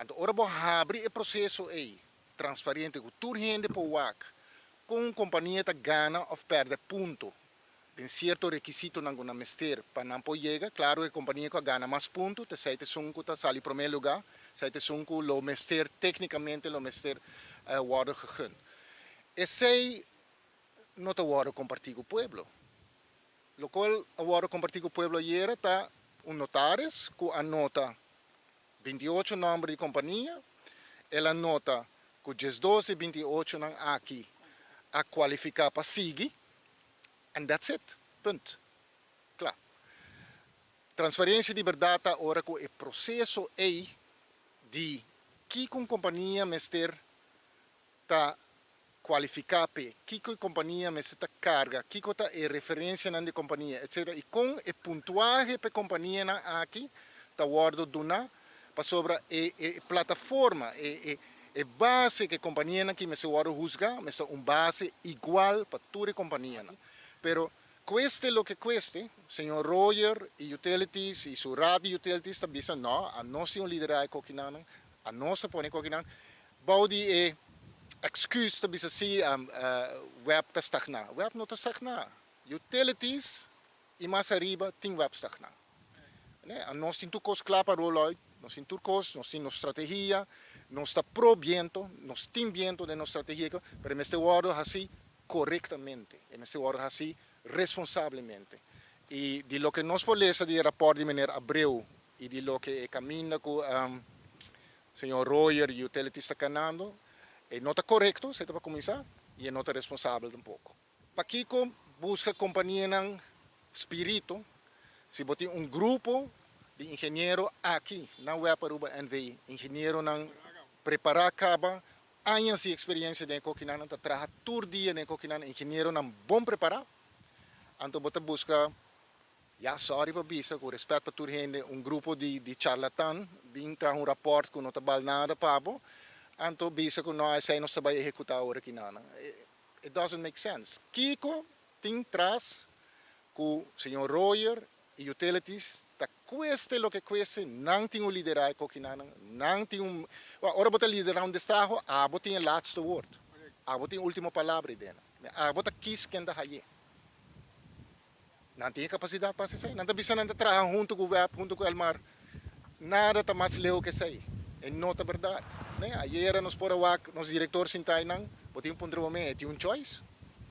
Então, ora vou abrir o processo aí, transparente, com tudo rende para o WAC, com a companhia que ganha ou perde ponto. Tem certo requisito na mester para não poder, claro que a companhia que ganha mais pontos, te sai te sunco, te sai em primeiro lugar, sai te sunco, o mester, tecnicamente, o mester worden gegund. E sei, não te worden compartir com o povo. Lo qual agora compartir com o povo era está um notário que anota 28 nomes de companhia, ela anota que os 12 e 28 aqui a qualificar para seguir, and that's it. Ponto. Claro. Transferência de verdade agora que o processo é de que com companhia mester está qualificar que a companhia me está carga, que está a referência na companhia, etc. E com o pontuagem para a companhia aqui, está guardo dona para sobre a plataforma, a base que a companhia aqui me se guarda juzgar, me é base igual para toda a companhia. Pero cueste lo que cueste, senhor Roger e utilities e sua radio utilities está dizendo não, a nossa liderança coquinana, a nossa põe coquinana, baudi é excuus te bisa si web te stagna. Web não te stagna. Utilities e mais arriba tem web stagna. Nós temos tudo claro para rollout, nós temos tudo, nós temos estratégia, nós está pro viento, nós temos viento de nossa estratégia, mas este word assim corretamente, este word assim responsavelmente. E de lo que nós podemos ler de rapport de maneira Abreu e de lo que caminha com senhor Roger e utilities está canando, é nota correto, você para começar, e é nota responsável um pouco. Para Kiko, busca companhia ng espírito, se botar um grupo de engenheiro aqui, na web para NVI, engenheiro ng preparar acaba, anos de experiência de coquinan, tá trabalha todo dia de coquinan, engenheiro ng bom preparar, então bota busca, sorry para bisa, com respeito para toda gente, um grupo de charlatan, binta um rapport com nota bal nada pabo, anto bisa ko no ay não sabay executar ora kinana. It doesn't make sense. Kiko ting tras ku senhor Roger e utilities ta cueste lo que cueste nang ting liderai ko kinana nang ting ora bota liderar onde está abo ting laatste woord. Abo ting última palavra dena. Abo ta kies kenda haye. Não tem capacidade para ser. Não bisa nanta trabalhar junto com o web, junto com o Elmar. Nada tá mais leu que sei. É nota verdade. Né? Ayer nos por awak, nos diretor sintay nang, botin pundro mo tinha um choice.